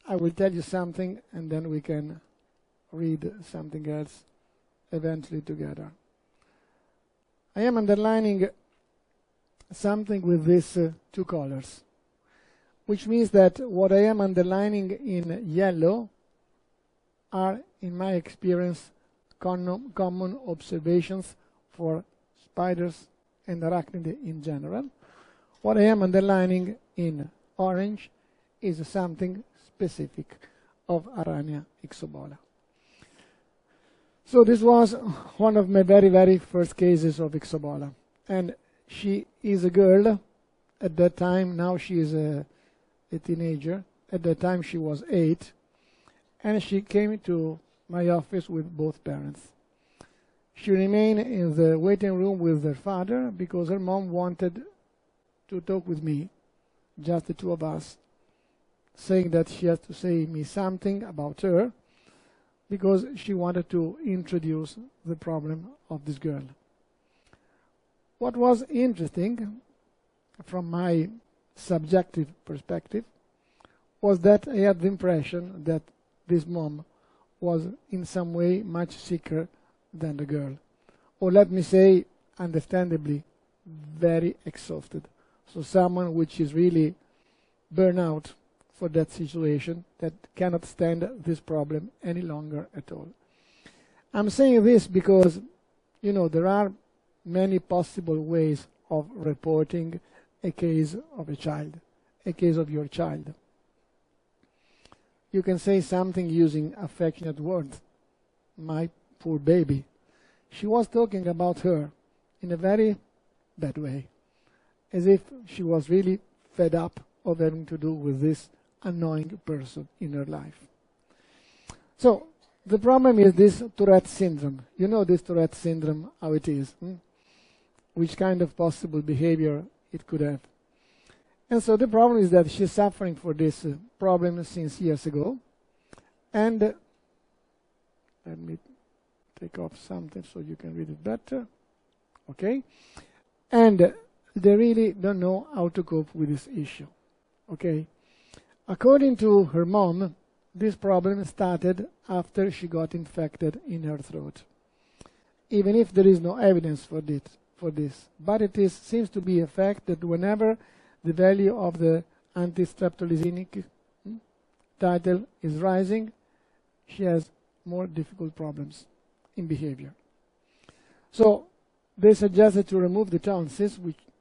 I will tell you something, and then we can read something else eventually together. I am underlining something with these two colors, which means that what I am underlining in yellow are, in my experience, common observations for spiders and arachnidae in general. What I am underlining in orange is something specific of Aranea ixobola. So this was one of my very, very first cases of ixobola. And she is a girl at that time. Now she is a teenager. At that time she was 8. And she came to my office with both parents. She remained in the waiting room with her father because her mom wanted to talk with me, just the two of us, saying that she has to say me something about her because she wanted to introduce the problem of this girl. What was interesting from my subjective perspective was that I had the impression that this mom was in some way much sicker than the girl, or let me say, understandably, very exhausted. So someone which is really burnt out for that situation, that cannot stand this problem any longer at all. I'm saying this because, you know, there are many possible ways of reporting a case of a child, a case of your child. You can say something using affectionate words. My poor baby. She was talking about her in a very bad way, as if she was really fed up of having to do with this annoying person in her life. So the problem is this Tourette syndrome. You know this Tourette syndrome, how it is, which kind of possible behavior it could have. And so the problem is that she's suffering for this problem since years ago. And let me take off something so you can read it better. Okay? And they really don't know how to cope with this issue. Okay? According to her mom, this problem started after she got infected in her throat, even if there is no evidence for this. But it seems to be a fact that whenever the value of the anti-streptolysinic title is rising, she has more difficult problems in behavior. So they suggested to remove the tonsils,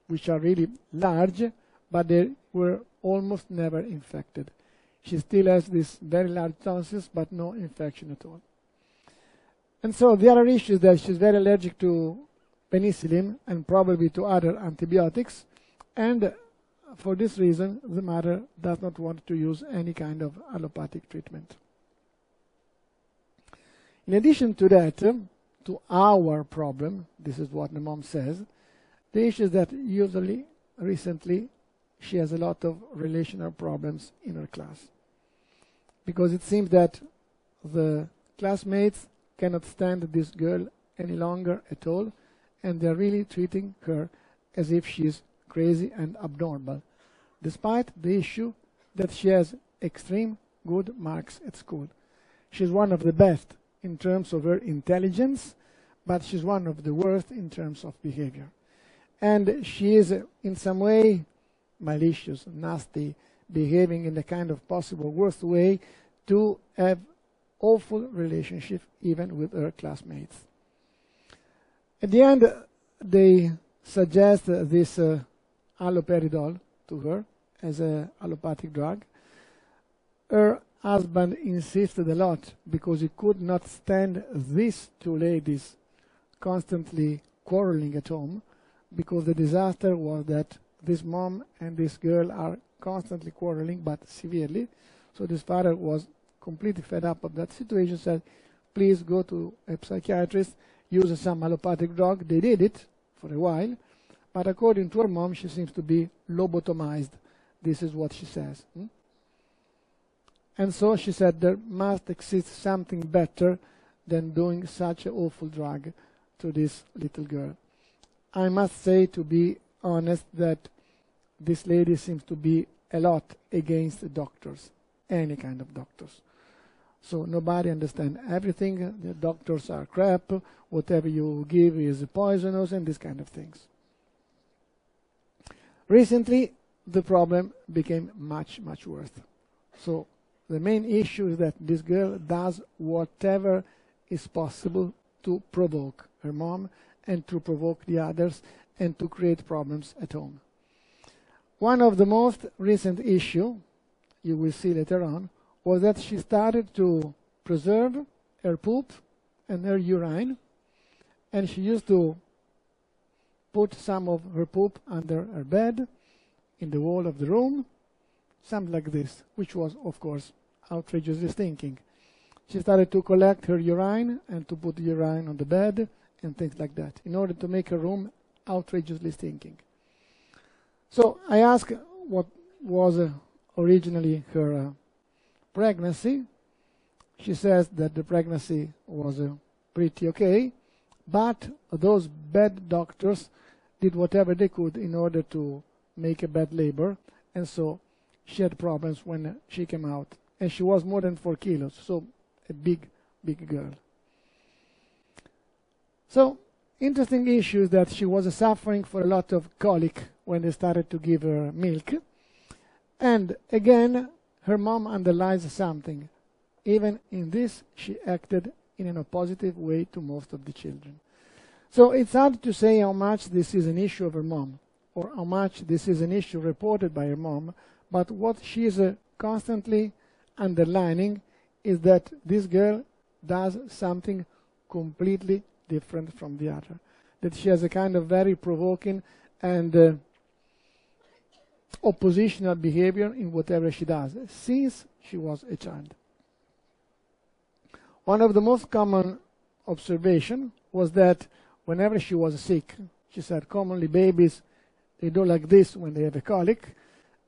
which are really large, but they were almost never infected. She still has these very large tonsils, but no infection at all. And so the other issue is that she's very allergic to penicillin and probably to other antibiotics, and for this reason the mother does not want to use any kind of allopathic treatment. In addition to that, to our problem, this is what the mom says, the issue is that recently, she has a lot of relational problems in her class. Because it seems that the classmates cannot stand this girl any longer at all, and they're really treating her as if she's crazy and abnormal, despite the issue that she has extreme good marks at school. She's one of the best in terms of her intelligence, but she's one of the worst in terms of behavior. And she is in some way malicious, nasty, behaving in the kind of possible worst way to have awful relationship even with her classmates. At the end, they suggest this haloperidol to her as an allopathic drug. Her husband insisted a lot because he could not stand these two ladies constantly quarreling at home, because the disaster was that this mom and this girl are constantly quarreling, but severely. So this father was completely fed up of that situation, said, please go to a psychiatrist, use some allopathic drug. They did it for a while, but according to her mom, she seems to be lobotomized. This is what she says. And so she said there must exist something better than doing such an awful drug to this little girl. I must say, to be honest, that this lady seems to be a lot against doctors any kind of doctors. So nobody understands everything. The doctors are crap. Whatever you give is poisonous and these kind of things. Recently, the problem became much, much worse. So the main issue is that this girl does whatever is possible to provoke her mom and to provoke the others and to create problems at home. One of the most recent issues, you will see later on, was that she started to preserve her poop and her urine, and she used to put some of her poop under her bed, in the wall of the room, something like this, which was, of course, outrageously stinking. She started to collect her urine and to put the urine on the bed and things like that, in order to make her room outrageously stinking. So I asked what was originally her pregnancy. She says that the pregnancy was pretty okay, but those bad doctors did whatever they could in order to make a bad labor, and so she had problems when she came out. And she was more than 4 kilos, so a big, big girl. So, interesting issue is that she was suffering for a lot of colic when they started to give her milk. And again, her mom underlies something. Even in this, she acted in a positive way to most of the children. So it's hard to say how much this is an issue of her mom, or how much this is an issue reported by her mom, but what she is constantly underlining is that this girl does something completely different from the other, that she has a kind of very provoking and oppositional behavior in whatever she does, since she was a child. One of the most common observations was that whenever she was sick, she said commonly babies, they do like this when they have a colic.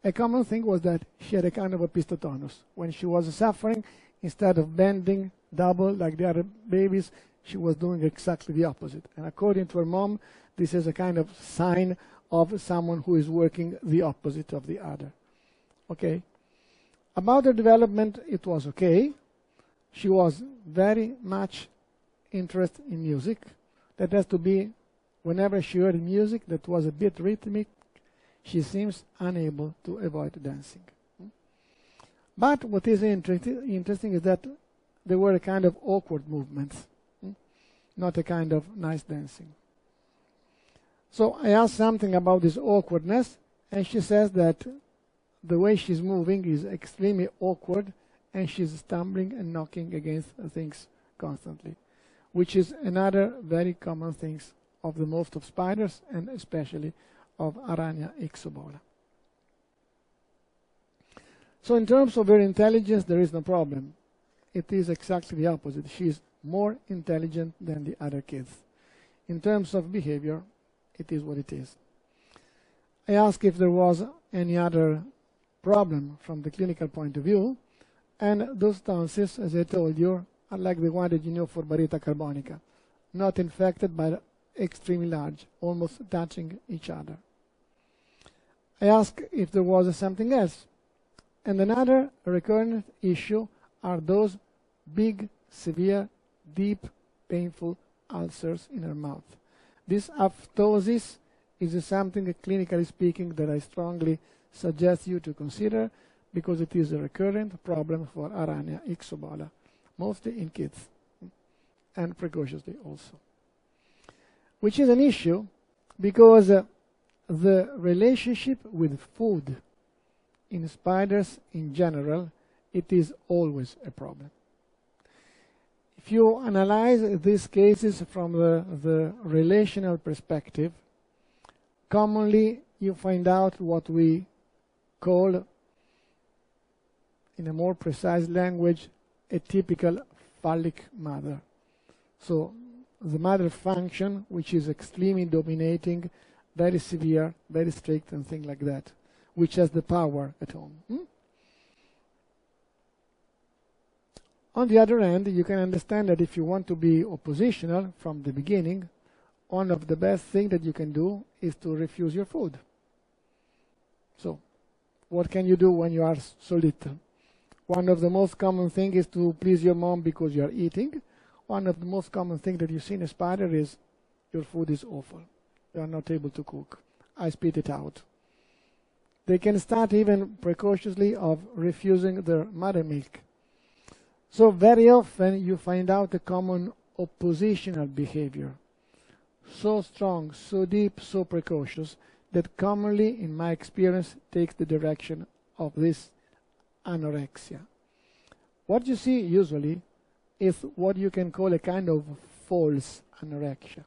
A common thing was that she had a kind of epistotonus. When she was suffering, instead of bending double like the other babies, she was doing exactly the opposite. And according to her mom, this is a kind of sign of someone who is working the opposite of the other. Okay? About her development, it was okay. She was very much interested in music. That has to be, whenever she heard music that was a bit rhythmic, she seems unable to avoid dancing. But what is interesting is that there were a kind of awkward movements, not a kind of nice dancing. So I asked something about this awkwardness, and she says that the way she's moving is extremely awkward, and she's stumbling and knocking against things constantly, which is another very common thing of the most of spiders, and especially of Aranea ixobola. So in terms of her intelligence, there is no problem. It is exactly the opposite. She is more intelligent than the other kids. In terms of behavior, it is what it is. I asked if there was any other problem from the clinical point of view, and those tonsils, as I told you, are like the one that you know for Barretta carbonica, not infected but extremely large, almost touching each other. I asked if there was something else. And another recurrent issue are those big, severe, deep, painful ulcers in her mouth. This aphthosis is something, clinically speaking, that I strongly suggest you to consider, because it is a recurrent problem for Aranea ixobola, mostly in kids, and precociously also. Which is an issue because the relationship with food in spiders in general, it is always a problem. If you analyze these cases from the relational perspective, commonly you find out what we call, in a more precise language, a typical phallic mother. So the mother function, which is extremely dominating, very severe, very strict, and things like that, which has the power at home. On the other hand, you can understand that if you want to be oppositional from the beginning, one of the best things that you can do is to refuse your food. So, what can you do when you are so little? One of the most common things is to please your mom because you are eating. One of the most common things that you see in a spider is your food is awful. You are not able to cook. I spit it out. They can start even precautiously of refusing their mother milk. So very often you find out a common oppositional behavior. So strong, so deep, so precocious, that commonly, in my experience, takes the direction of this anorexia. What you see usually is what you can call a kind of false anorexia.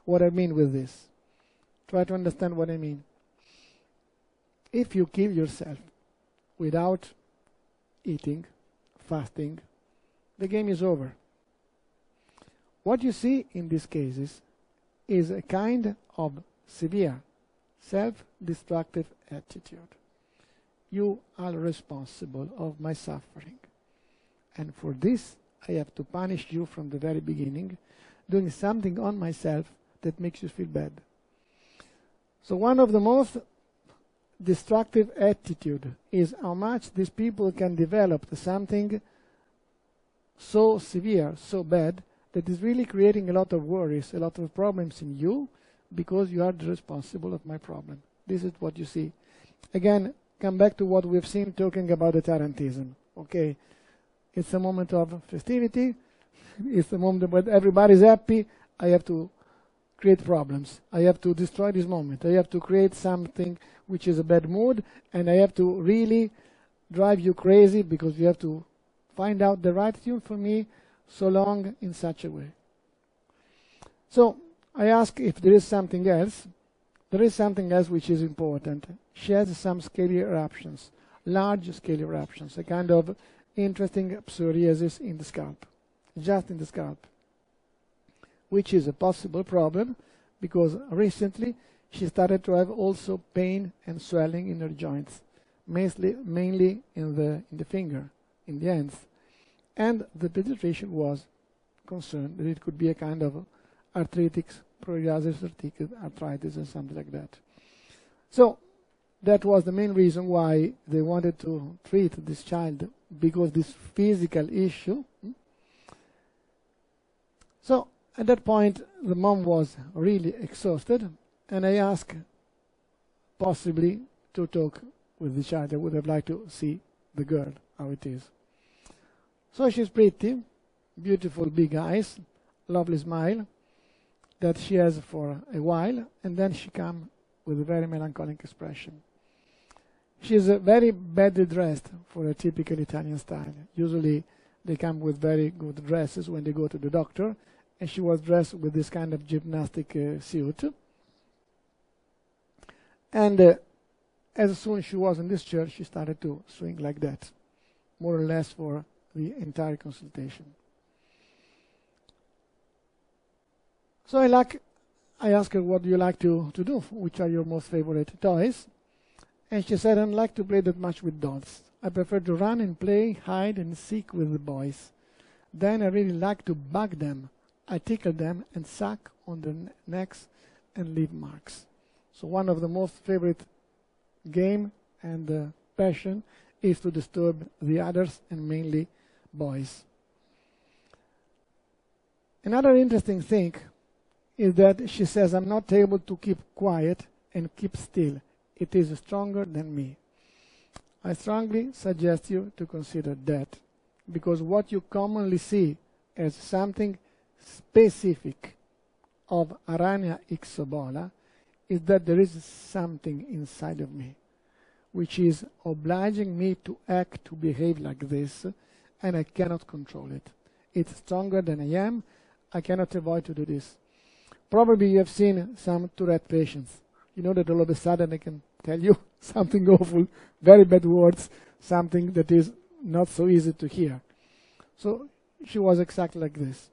What I mean with this? Try to understand what I mean. If you kill yourself without eating, fasting, the game is over. What you see in these cases is a kind of severe self-destructive attitude. You are responsible of my suffering. And for this, I have to punish you from the very beginning, doing something on myself that makes you feel bad. So one of the most destructive attitude is how much these people can develop something so severe, so bad, that is really creating a lot of worries, a lot of problems in you, because you are the responsible of my problem. This is what you see. Again, come back to what we've seen talking about the tarantism. Okay, it's a moment of festivity. It's a moment when everybody's happy. I have to create problems. I have to destroy this moment. I have to create something which is a bad mood, and I have to really drive you crazy because you have to find out the right tune for me so long in such a way. So I ask if there is something else. There is something else which is important. She has some scaly eruptions, large scaly eruptions, a kind of interesting psoriasis in the scalp, just in the scalp, which is a possible problem because recently she started to have also pain and swelling in her joints, mainly in the finger, in the hands. And the pediatrician was concerned that it could be a kind of arthritic, psoriasis, arthritis, or something like that. So that was the main reason why they wanted to treat this child, because this physical issue. So at that point, the mom was really exhausted, and I asked possibly to talk with the child. I would have liked to see the girl, how it is. So she's pretty, beautiful big eyes, lovely smile that she has for a while, and then she comes with a very melancholic expression. She's very badly dressed for a typical Italian style. Usually they come with very good dresses when they go to the doctor, and she was dressed with this kind of gymnastic suit. And as soon as she was in this chair, she started to swing like that, more or less for the entire consultation. So I asked her, what do you like to do? Which are your most favorite toys? And she said, I don't like to play that much with dolls. I prefer to run and play, hide and seek with the boys. Then I really like to bug them. I tickle them and suck on their necks and leave marks. So one of the most favorite game and passion is to disturb the others, and mainly boys. Another interesting thing is that she says, I'm not able to keep quiet and keep still. It is stronger than me. I strongly suggest you to consider that, because what you commonly see as something specific of Aranea ixobola is that there is something inside of me which is obliging me to act, to behave like this, and I cannot control it. It's stronger than I am. I cannot avoid to do this. Probably you have seen some Tourette patients. You know that all of a sudden they can tell you something awful, very bad words, something that is not so easy to hear. So she was exactly like this.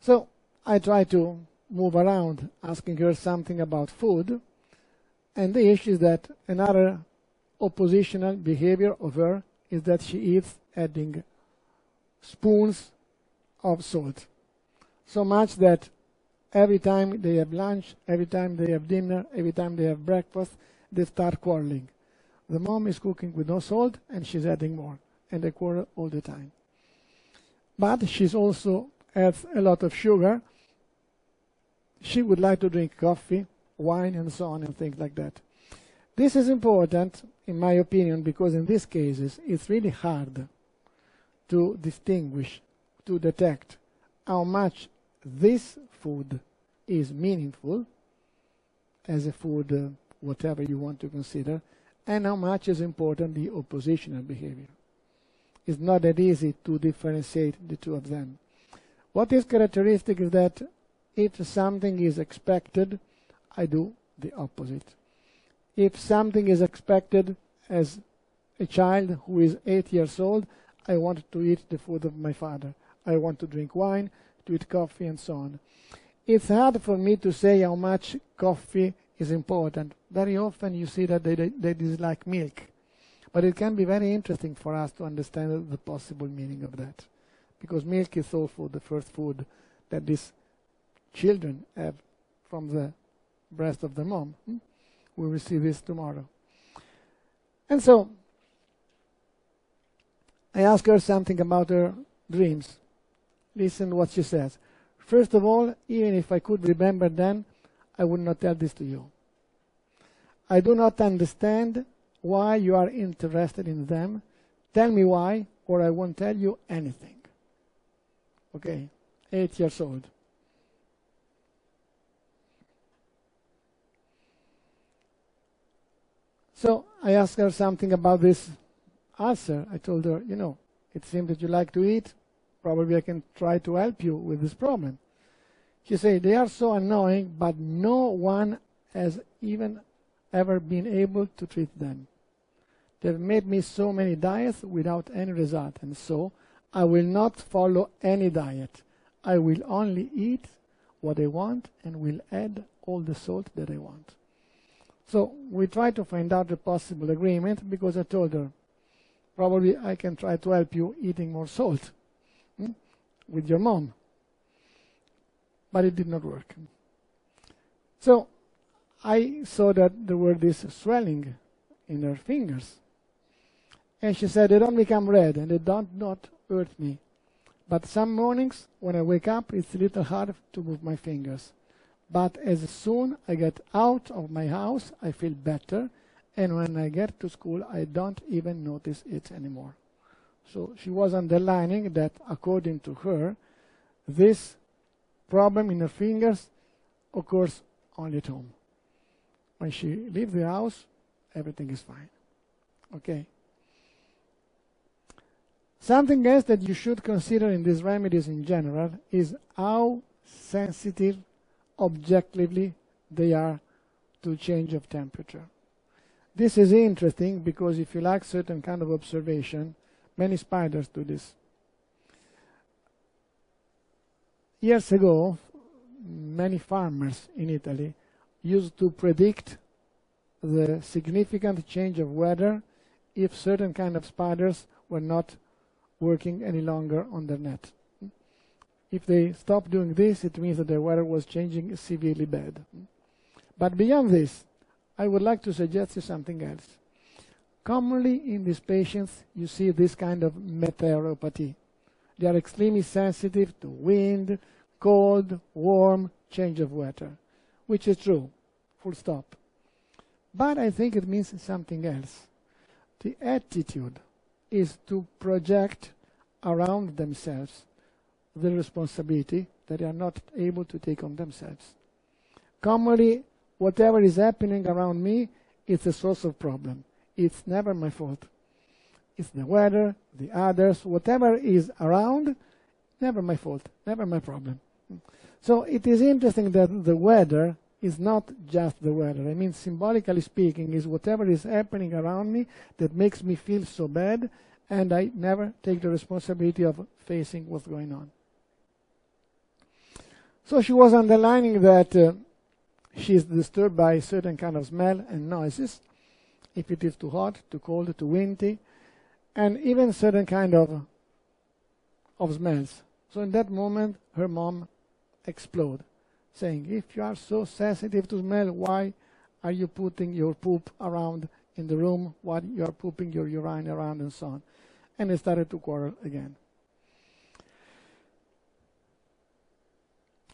So I tried to move around, asking her something about food, and the issue is that another oppositional behavior of her is that she eats adding spoons of salt. So much that every time they have lunch, every time they have dinner, every time they have breakfast, they start quarreling. The mom is cooking with no salt, and she's adding more, and they quarrel all the time. But she's also adds a lot of sugar. She would like to drink coffee, wine, and so on, and things like that. This is important, in my opinion, because in these cases, it's really hard to distinguish, to detect how much this food is meaningful as a food, whatever you want to consider, and how much is important the oppositional behavior. It's not that easy to differentiate the two of them. What is characteristic is that if something is expected, I do the opposite. If something is expected as a child who is 8 years old, I want to eat the food of my father. I want to drink wine, to eat coffee, and so on. It's hard for me to say how much coffee is important. Very often you see that they dislike milk. But it can be very interesting for us to understand the possible meaning of that. Because milk is also the first food that these children have from the breast of the mom. We will see this tomorrow. And so, I asked her something about her dreams. Listen to what she says. First of all, even if I could remember then, I would not tell this to you. I do not understand why you are interested in them. Tell me why, or I won't tell you anything. Okay, 8 years old. So I asked her something about this ulcer. I told her, you know, it seems that you like to eat. Probably I can try to help you with this problem. She said, they are so annoying, but no one has even ever been able to treat them. They've made me so many diets without any result, and so I will not follow any diet. I will only eat what I want and will add all the salt that I want. So we tried to find out a possible agreement because I told her, probably I can try to help you eating more salt with your mom. But it did not work. So I saw that there were this swelling in her fingers. And she said, they don't become red and they don't not hurt me. But some mornings when I wake up, it's a little hard to move my fingers. But as soon as I get out of my house, I feel better. And when I get to school, I don't even notice it anymore. So she was underlining that, according to her, this problem in her fingers occurs only at home. When she leaves the house, everything is fine. Okay? Something else that you should consider in these remedies in general is how sensitive objectively they are to change of temperature. This is interesting because if you like certain kind of observation, many spiders do this. Years ago, many farmers in Italy used to predict the significant change of weather if certain kind of spiders were not working any longer on their net. If they stopped doing this, it means that the weather was changing severely bad. But beyond this, I would like to suggest you something else. Commonly in these patients, you see this kind of meteoropathy. They are extremely sensitive to wind, cold, warm, change of weather, which is true, full stop. But I think it means something else. The attitude is to project around themselves the responsibility that they are not able to take on themselves. Commonly, whatever is happening around me, it's a source of problem. It's never my fault. It's the weather, the others, whatever is around, never my fault, never my problem. So it is interesting that the weather is not just the weather. I mean, symbolically speaking, is whatever is happening around me that makes me feel so bad, and I never take the responsibility of facing what's going on. So she was underlining that she is disturbed by a certain kind of smell and noises, if it is too hot, too cold, too windy, and even certain kind of smells. So in that moment, her mom exploded, saying, if you are so sensitive to smell, why are you putting your poop around in the room while you are pooping your urine around and so on. And they started to quarrel again.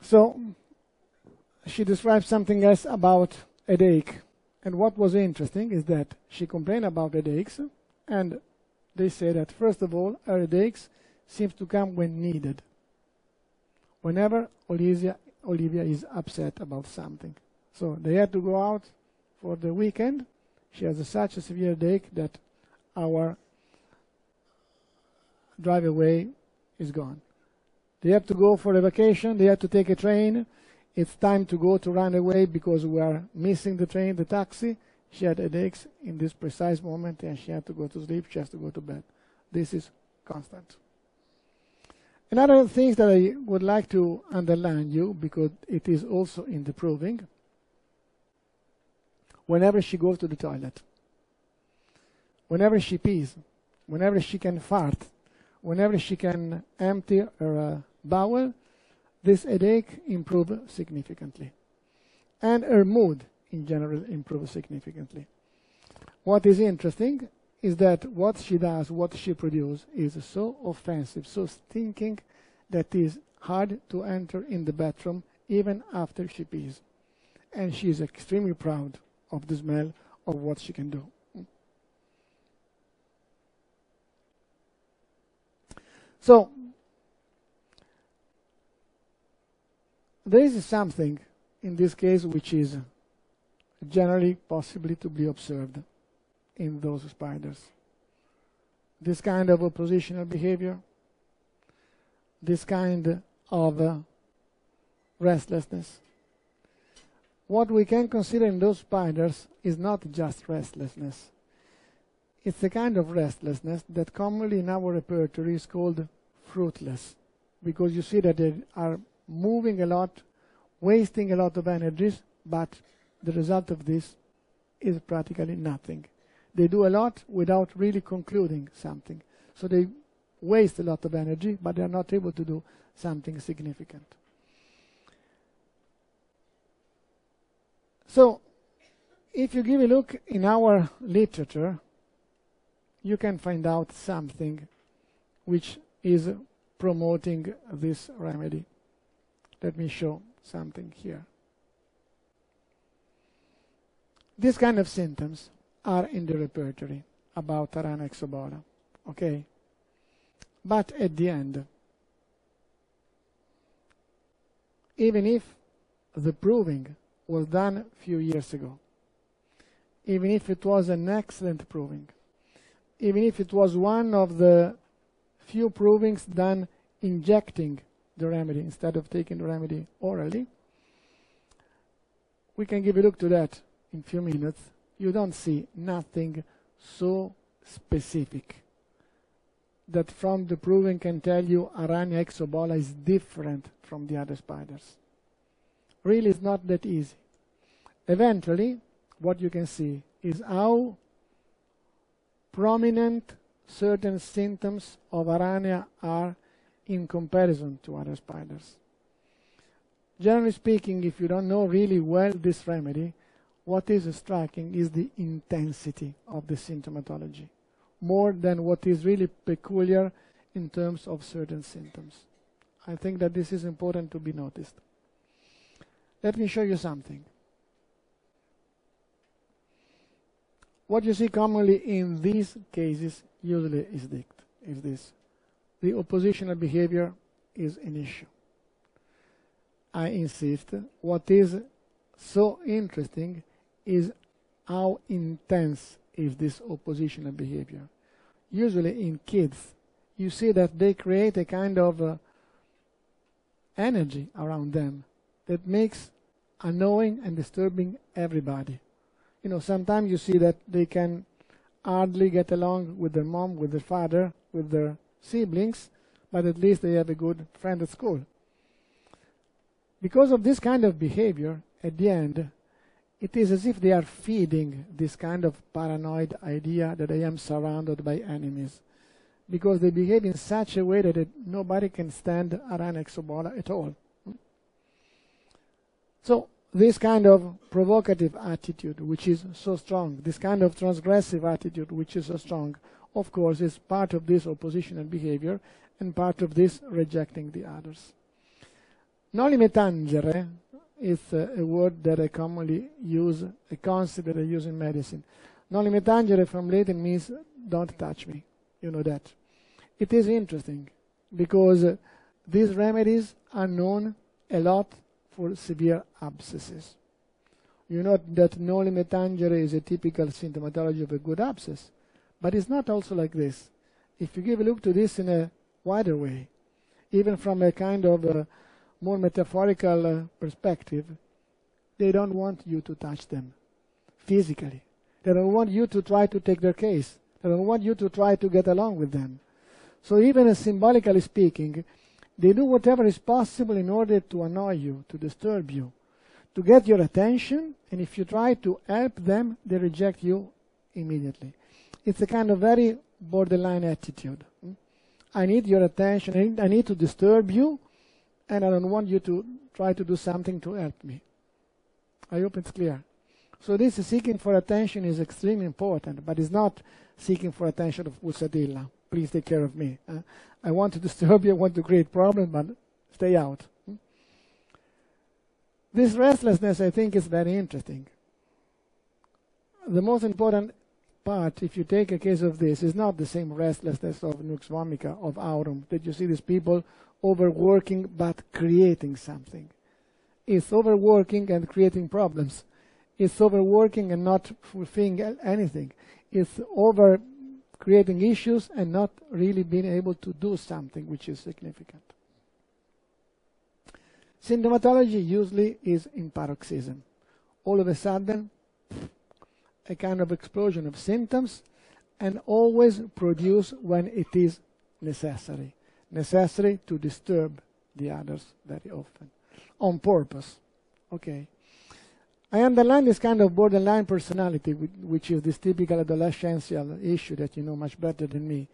So she described something else about headache. And what was interesting is that she complained about headaches, and they say that, first of all, her headaches seems to come when needed, whenever Olivia is upset about something. So they had to go out for the weekend. She has such a severe headache that our drive away is gone. They have to go for a vacation. They have to take a train. It's time to go to run away because we are missing the train, the taxi. She had headaches in this precise moment, and she had to go to sleep. She has to go to bed. This is constant. Another thing that I would like to underline you, because it is also in the proving, whenever she goes to the toilet, whenever she pees, whenever she can fart, whenever she can empty her bowel, this headache improves significantly. And her mood, in general, improves significantly. What is interesting is that what she does, what she produces, is so offensive, so stinking, that is hard to enter in the bathroom even after she pees. And she is extremely proud of the smell of what she can do. So, there is something in this case which is generally possibly to be observed in those spiders. This kind of oppositional behavior, this kind of restlessness. What we can consider in those spiders is not just restlessness. It's a kind of restlessness that commonly in our repertory is called fruitless, because you see that they are moving a lot, wasting a lot of energies, but the result of this is practically nothing. They do a lot without really concluding something. So they waste a lot of energy, but they are not able to do something significant. So, if you give a look in our literature, you can find out something which is promoting this remedy. Let me show something here. These kind of symptoms are in the repertory about Aranea ixobola, okay? But at the end, even if the proving was done a few years ago, even if it was an excellent proving, even if it was one of the few provings done injecting the remedy instead of taking the remedy orally, we can give a look to that in a few minutes. You don't see nothing so specific that from the proving can tell you Aranea ixobola is different from the other spiders. Really, it's not that easy. Eventually, what you can see is how prominent certain symptoms of Aranea are in comparison to other spiders. Generally speaking, if you don't know really well this remedy, what is striking is the intensity of the symptomatology, more than what is really peculiar in terms of certain symptoms. I think that this is important to be noticed. Let me show you something. What you see commonly in these cases usually is this. The oppositional behavior is an issue. I insist, what is so interesting is how intense is this oppositional behavior. Usually in kids, you see that they create a kind of energy around them that makes annoying and disturbing everybody. You know, sometimes you see that they can hardly get along with their mom, with their father, with their siblings, but at least they have a good friend at school. Because of this kind of behavior, at the end, it is as if they are feeding this kind of paranoid idea that I am surrounded by enemies, because they behave in such a way that nobody can stand Aranea ixobola at all. So this kind of provocative attitude, which is so strong, this kind of transgressive attitude, which is so strong, of course, is part of this oppositional behavior and part of this rejecting the others. Noli me tangere is a word that I commonly use, a concept that I use in medicine. Noli me tangere from Latin means don't touch me. You know that. It is interesting because these remedies are known a lot for severe abscesses. You know that noli me tangere is a typical symptomatology of a good abscess, but it's not also like this. If you give a look to this in a wider way, even from a kind of more metaphorical perspective, they don't want you to touch them physically. They don't want you to try to take their case. They don't want you to try to get along with them. So even symbolically speaking, they do whatever is possible in order to annoy you, to disturb you, to get your attention, and if you try to help them, they reject you immediately. It's a kind of very borderline attitude. I need your attention, I need to disturb you, and I don't want you to try to do something to help me. I hope it's clear. So this seeking for attention is extremely important, but it's not seeking for attention of Pulsatilla. Please take care of me. I want to disturb you, I want to create problems, but stay out. This restlessness, I think, is very interesting. The most important part, if you take a case of this, is not the same restlessness of nux vomica, of aurum, that you see these people overworking but creating something. It's overworking and creating problems. It's overworking and not fulfilling anything. It's over creating issues and not really being able to do something which is significant. Symptomatology usually is in paroxysm. All of a sudden, a kind of explosion of symptoms, and always produce when it is necessary. Necessary to disturb the others very often, on purpose. Okay. I underline this kind of borderline personality, which is this typical adolescential issue that you know much better than me,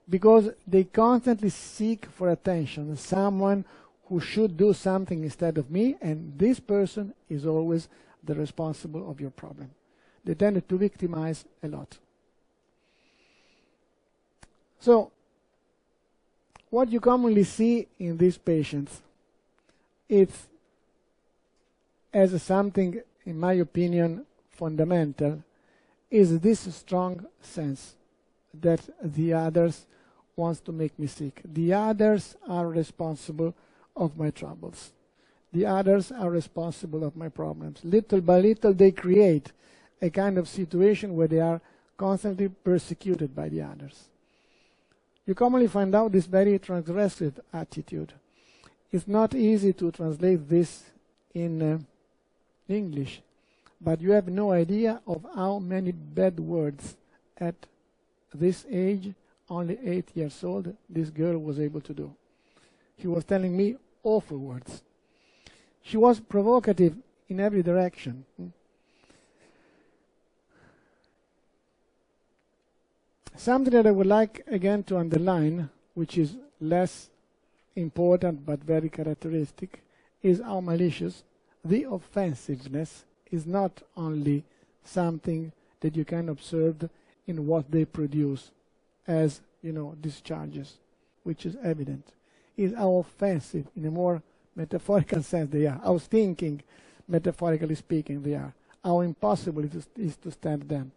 because they constantly seek for attention, someone who should do something instead of me, and this person is always the responsible of your problem. They tend to victimize a lot. So, what you commonly see in these patients, it's as something, in my opinion, fundamental, is this strong sense that the others wants to make me sick. The others are responsible of my troubles. The others are responsible of my problems. Little by little, they create a kind of situation where they are constantly persecuted by the others. You commonly find out this very transgressive attitude. It's not easy to translate this in English, but you have no idea of how many bad words at this age, only 8 years old, this girl was able to do. She was telling me awful words. She was provocative in every direction. Something that I would like again to underline, which is less important but very characteristic, is how malicious. The offensiveness is not only something that you can observe in what they produce as, discharges, which is evident. Is how offensive, in a more metaphorical sense, they are. How stinking, metaphorically speaking, they are. How impossible it is to stand them.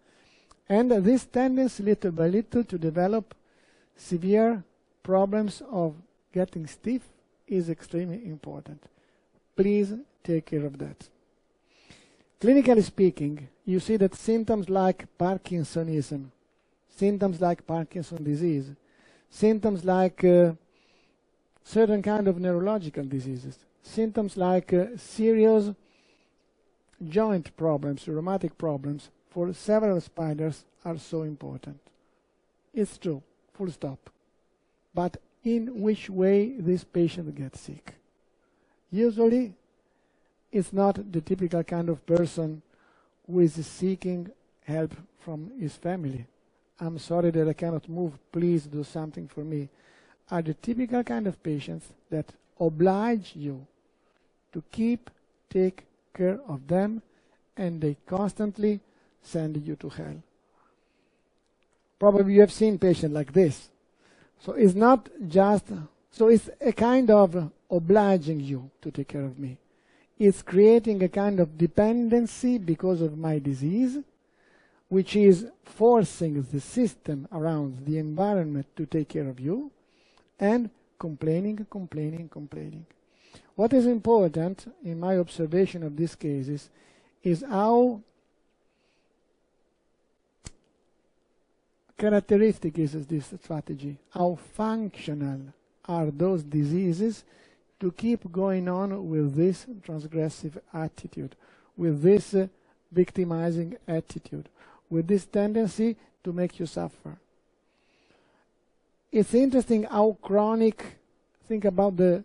And this tendency, little by little, to develop severe problems of getting stiff is extremely important. Please take care of that. Clinically speaking, you see that symptoms like Parkinsonism, symptoms like Parkinson's disease, symptoms like certain kind of neurological diseases, symptoms like serious joint problems, rheumatic problems, for several spiders are so important. It's true, full stop. But in which way this patient gets sick? Usually, it's not the typical kind of person who is seeking help from his family. I'm sorry that I cannot move, please do something for me. Are the typical kind of patients that oblige you to take care of them, and they constantly send you to hell. Probably you have seen patients like this. So it's not just, so it's a kind of obliging you to take care of me. It's creating a kind of dependency because of my disease, which is forcing the system around the environment to take care of you, and complaining. What is important in my observation of these cases is how characteristic is this strategy, how functional are those diseases to keep going on with this transgressive attitude, with this victimizing attitude, with this tendency to make you suffer. It's interesting how chronic, think about the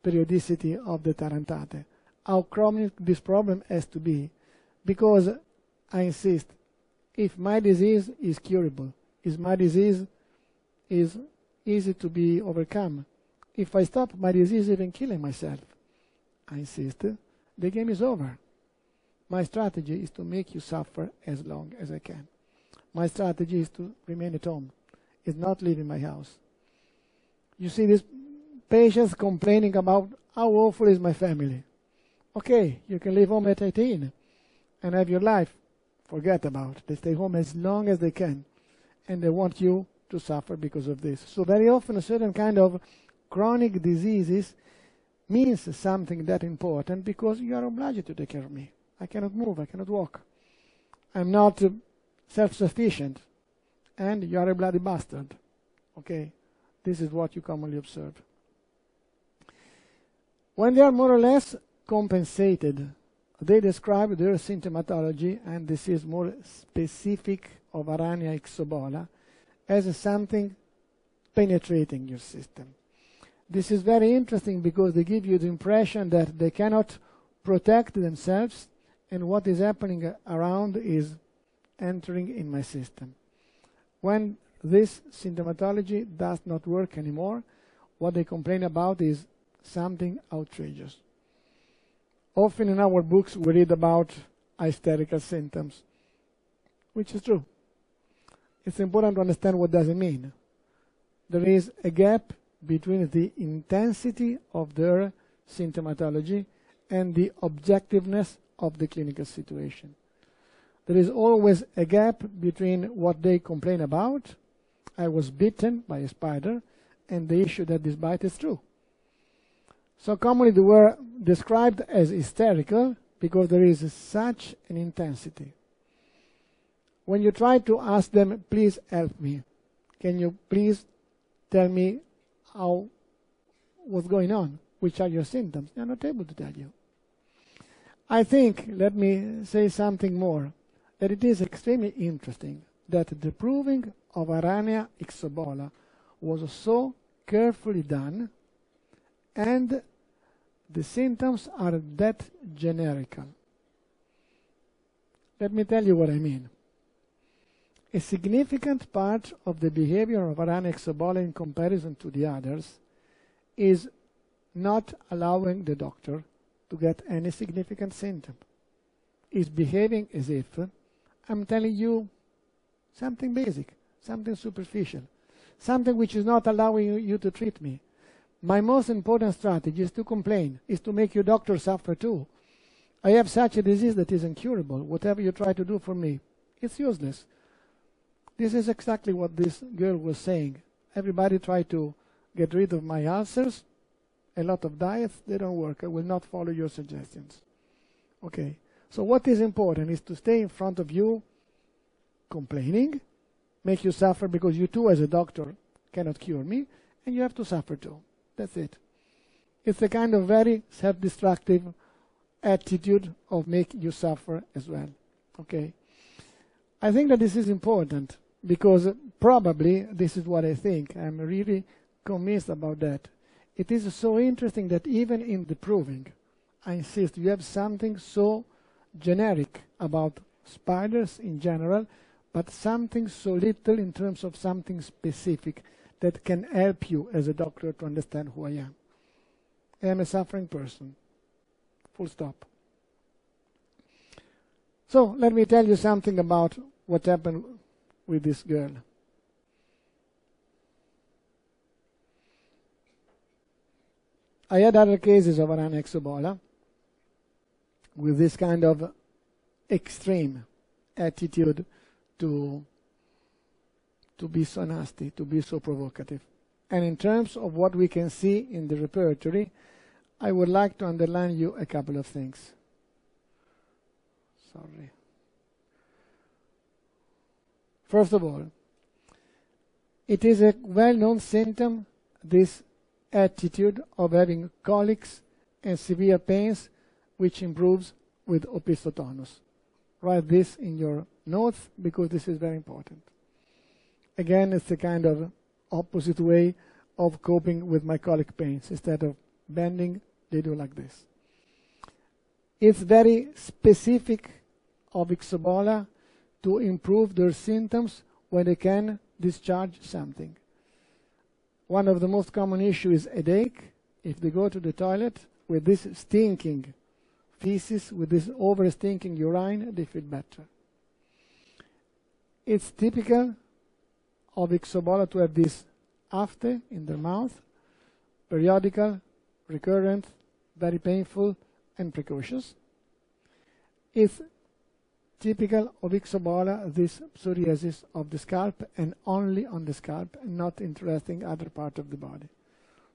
periodicity of the tarantate, how chronic this problem has to be, because I insist, if my disease is curable, if my disease is easy to be overcome, if I stop my disease even killing myself, I insist, the game is over. My strategy is to make you suffer as long as I can. My strategy is to remain at home, is not leaving my house. You see these patients complaining about how awful is my family. Okay, you can leave home at 18 and have your life. Forget about it. They stay home as long as they can, and they want you to suffer because of this. So very often a certain kind of chronic diseases means something that important because you are obliged to take care of me. I cannot move, I cannot walk. I'm not self-sufficient, and you are a bloody bastard. Okay, this is what you commonly observe. When they are more or less compensated, they describe their symptomatology, and this is more specific of Aranea ixobola, as something penetrating your system. This is very interesting because they give you the impression that they cannot protect themselves, and what is happening around is entering in my system. When this symptomatology does not work anymore, what they complain about is something outrageous. Often in our books we read about hysterical symptoms, which is true. It's important to understand what does it mean. There is a gap between the intensity of their symptomatology and the objectiveness of the clinical situation. There is always a gap between what they complain about, I was bitten by a spider, and the issue that this bite is true. So commonly they were described as hysterical because there is such an intensity. When you try to ask them, please help me, can you please tell me what's going on, which are your symptoms, they are not able to tell you. I think, let me say something more, that it is extremely interesting that the proving of Aranea ixobola was so carefully done, and the symptoms are that generical. Let me tell you what I mean. A significant part of the behavior of Aranea ixobola in comparison to the others is not allowing the doctor to get any significant symptom. Is behaving as if I'm telling you something basic, something superficial, something which is not allowing you to treat me. My most important strategy is to complain, is to make your doctor suffer too. I have such a disease that is incurable. Whatever you try to do for me, it's useless. This is exactly what this girl was saying. Everybody try to get rid of my ulcers. A lot of diets, they don't work. I will not follow your suggestions. Okay. So what is important is to stay in front of you complaining, make you suffer because you too as a doctor cannot cure me, and you have to suffer too. That's it. It's a kind of very self-destructive attitude of making you suffer as well. Okay. I think that this is important because probably this is what I think. I'm really convinced about that. It is so interesting that even in the proving, I insist, you have something so generic about spiders in general, but something so little in terms of something specific that can help you as a doctor to understand who I am. I am a suffering person. Full stop. So let me tell you something about what happened with this girl. I had other cases of Aranea ixobola with this kind of extreme attitude to be so nasty, to be so provocative. And in terms of what we can see in the repertory, I would like to underline you a couple of things. Sorry. First of all, it is a well-known symptom, this attitude of having colics and severe pains, which improves with opisthotonus. Write this in your notes because this is very important. Again, it's a kind of opposite way of coping with my colic pains. Instead of bending, they do like this. It's very specific of ixobola to improve their symptoms when they can discharge something. One of the most common issues is headache. If they go to the toilet with this stinking feces, with this over-stinking urine, they feel better. It's typical of ixobola to have this afte in their mouth, periodical, recurrent, very painful, and precocious. It's typical of ixobola, this psoriasis of the scalp, and only on the scalp, and not interesting other part of the body.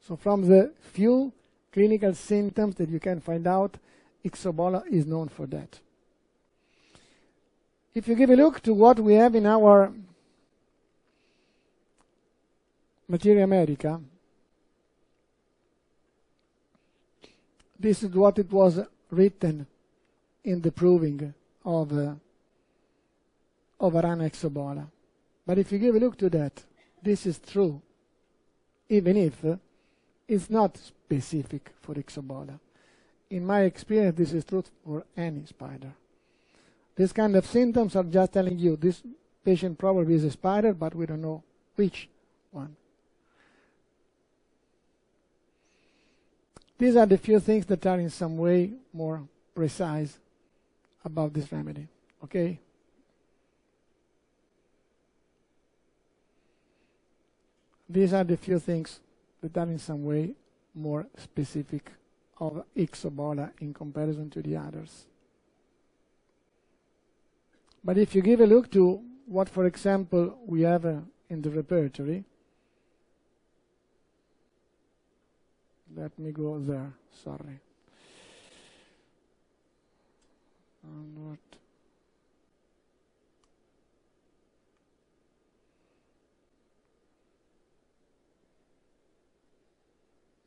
So from the few clinical symptoms that you can find out, ixobola is known for that. If you give a look to what we have in our Materia Medica, this is what it was written in the proving of Aranea ixobola. But if you give a look to that, this is true, even if it's not specific for ixobola. In my experience, this is true for any spider. These kind of symptoms are just telling you this patient probably is a spider, but we don't know which one. These are the few things that are in some way more precise about this remedy, okay? These are the few things that are in some way more specific of ixobola in comparison to the others. But if you give a look to what, for example, we have in the repertory, let me go there, sorry. And what?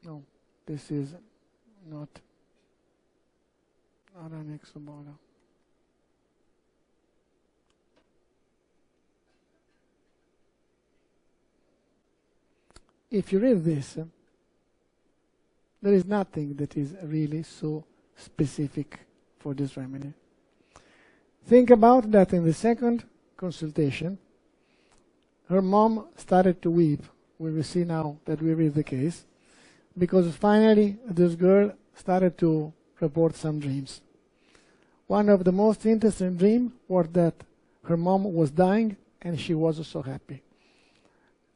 No, this is not Aranea ixobola. If you read this, there is nothing that is really so specific for this remedy. Think about that in the second consultation, her mom started to weep. We will see now that we read the case, because finally this girl started to report some dreams. One of the most interesting dreams was that her mom was dying and she was so happy.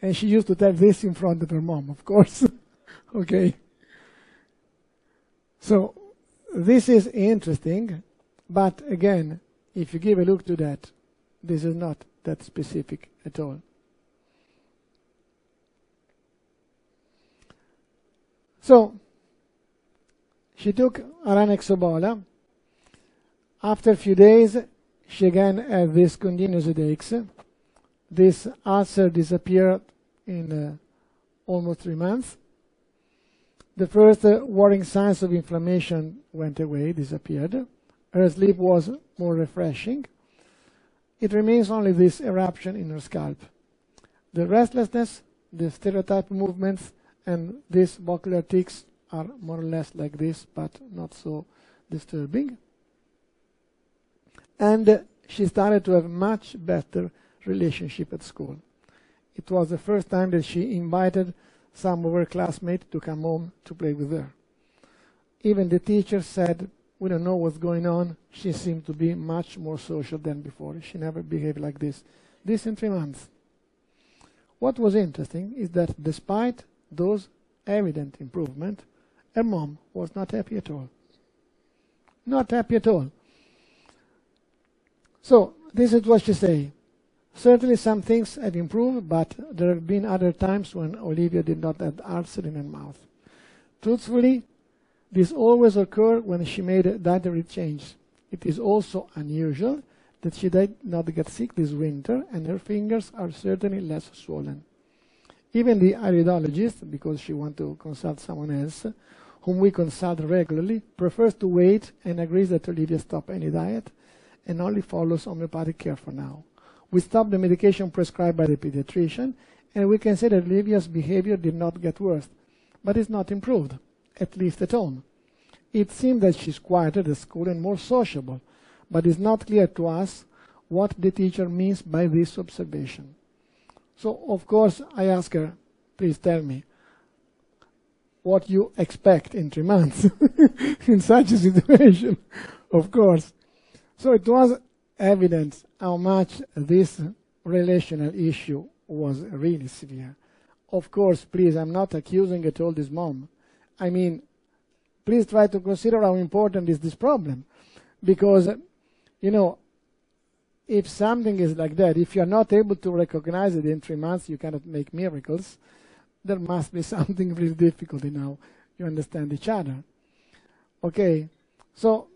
And she used to tell this in front of her mom, of course. Okay. So this is interesting, but again, if you give a look to that, this is not that specific at all. So she took Aranea ixobola. After a few days, she again had these continuous headaches. This ulcer disappeared in almost 3 months. The first worrying signs of inflammation went away, disappeared. Her sleep was more refreshing. It remains only this eruption in her scalp. The restlessness, the stereotype movements, and these ocular tics are more or less like this, but not so disturbing. And she started to have much better relationship at school. It was the first time that she invited some of her classmates to come home to play with her. Even the teacher said We don't know what's going on. She seemed to be much more social than before. She never behaved like this. This in 3 months. What was interesting is that despite those evident improvements, her mom was not happy at all. Not happy at all. So, this is what she says. Certainly some things have improved, but there have been other times when Olivia did not have ulcer in her mouth. Truthfully, this always occurred when she made a dietary change. It is also unusual that she did not get sick this winter, and her fingers are certainly less swollen. Even the iridologist, because she wants to consult someone else, whom we consult regularly, prefers to wait and agrees that Olivia stop any diet and only follows homeopathic care for now. We stopped the medication prescribed by the pediatrician, and we can say that Olivia's behavior did not get worse, but is not improved, at least at home. It seems that she's quieter at school and more sociable, but it's not clear to us what the teacher means by this observation. So, of course, I ask her, please tell me what you expect in 3 months in such a situation, of course. So it was evident how much this relational issue was really severe. Of course, please, I'm not accusing at all this mom. I mean, please try to consider how important is this problem. Because, you know, if something is like that, if you're not able to recognize it in 3 months, you cannot make miracles, there must be something really difficult in how you understand each other. Okay, so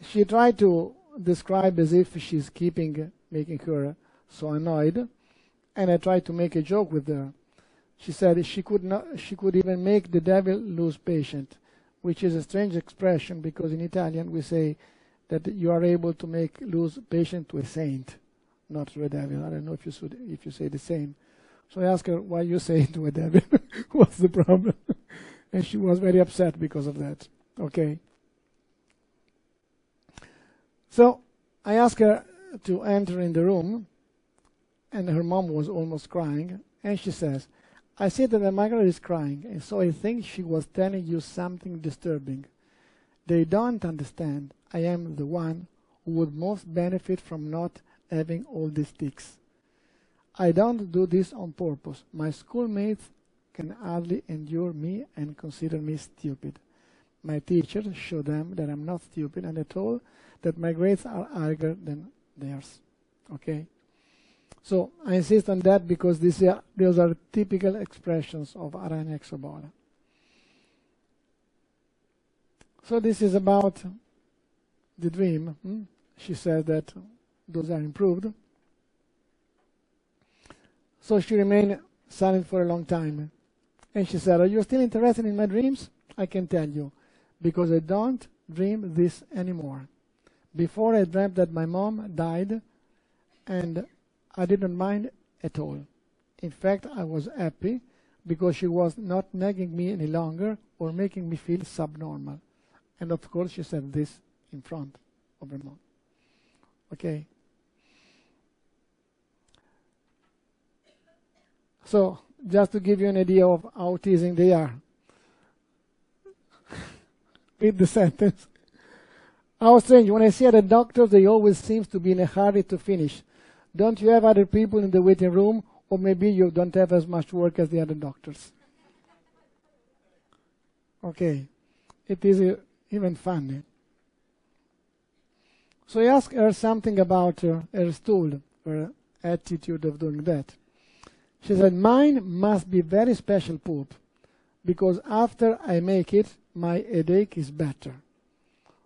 she tried to describe as if she's making her so annoyed, and I tried to make a joke with her. She said she could even make the devil lose patient, which is a strange expression because in Italian we say that you are able to make lose patient to a saint, not to a devil. I don't know if you say the same. So I asked her, why you say it to a devil? What's the problem? And she was very upset because of that. Okay. So I asked her to enter in the room, and her mom was almost crying, and she says, I see that Margaret is crying, and so I think she was telling you something disturbing. They don't understand. I am the one who would most benefit from not having all these tics. I don't do this on purpose. My schoolmates can hardly endure me and consider me stupid. My teachers show them that I'm not stupid and at all, that my grades are higher than theirs. Okay? So I insist on that because those are typical expressions of Aranea ixobola. So this is about the dream. She said that those are improved. So she remained silent for a long time. And she said, are you still interested in my dreams? I can tell you, because I don't dream this anymore. Before I dreamt that my mom died, and I didn't mind at all. In fact, I was happy because she was not nagging me any longer or making me feel subnormal. And of course, she said this in front of her mom. Okay? So, just to give you an idea of how teasing they are. Read the sentence. How strange. When I see other doctors, they always seem to be in a hurry to finish. Don't you have other people in the waiting room, or maybe you don't have as much work as the other doctors? Okay. It is even funny. So I asked her something about her stool, her attitude of doing that. She said, mine must be very special poop, because after I make it, my headache is better.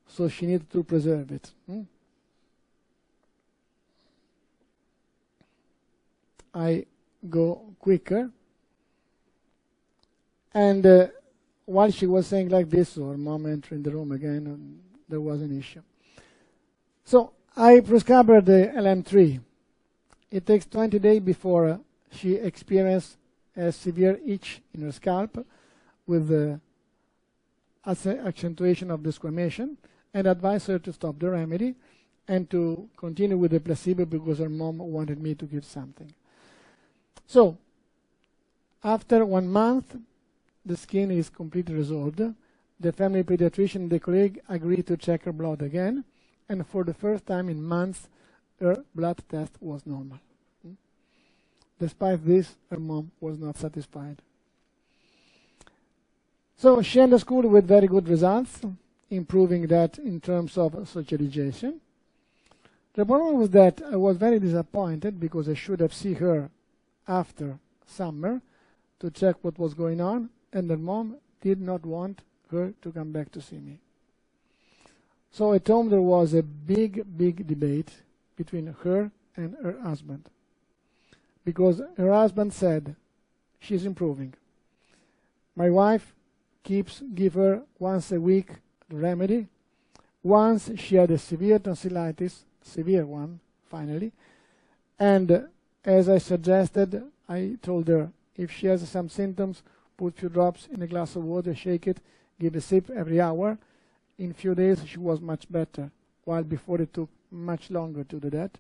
So she needs to preserve it. I go quicker. And while she was saying like this, her mom entered the room again, and there was an issue. So I prescribed her the LM3. It takes 20 days before she experienced a severe itch in her scalp with the accentuation of the squamation, and advised her to stop the remedy and to continue with the placebo because her mom wanted me to give something. So, after 1 month, the skin is completely resolved. the family pediatrician and the colleague agreed to check her blood again, and for the first time in months, her blood test was normal. Despite this, her mom was not satisfied. So she ended school with very good results, improving that in terms of socialization. The problem was that I was very disappointed because I should have seen her after summer to check what was going on, and her mom did not want her to come back to see me. So at home there was a big debate between her and her husband, because her husband said, she's improving. My wife give her once a week the remedy. Once she had a severe tonsillitis, severe one, finally, and as I suggested, I told her, if she has some symptoms, put few drops in a glass of water, shake it, give a sip every hour. In few days she was much better, while before it took much longer to do that.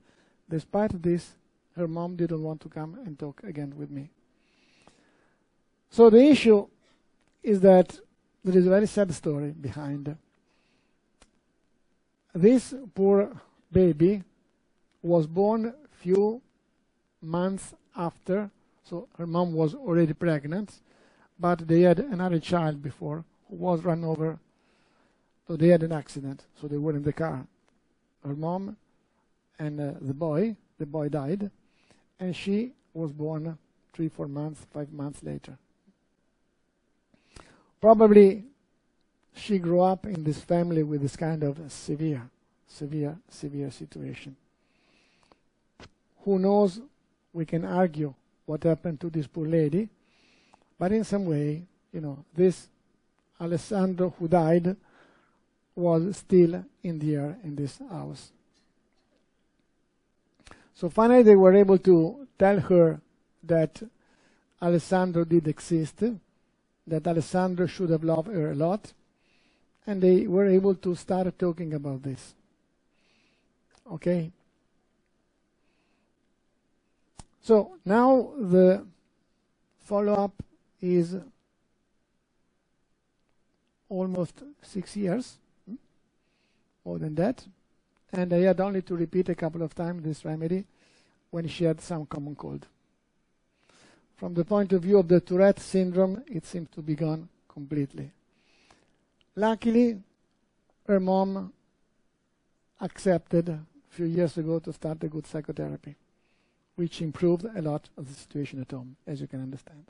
Despite this, her mom didn't want to come and talk again with me. So the issue is that there is a very sad story behind. This poor baby was born few months after, so her mom was already pregnant, but they had another child before who was run over. So they had an accident, so they were in the car. Her mom and the boy died, and she was born 3, 4 months, 5 months later. Probably she grew up in this family with this kind of severe situation. Who knows, we can argue what happened to this poor lady, but in some way, this Alessandro who died was still in the air in this house. So finally they were able to tell her that Alessandro did exist, that Alessandro should have loved her a lot, and they were able to start talking about this. Okay? So now the follow-up is almost 6 years, more than that, and I had only to repeat a couple of times this remedy when she had some common cold. From the point of view of the Tourette syndrome, it seems to be gone completely. Luckily, her mom accepted a few years ago to start a good psychotherapy, which improved a lot of the situation at home, as you can understand.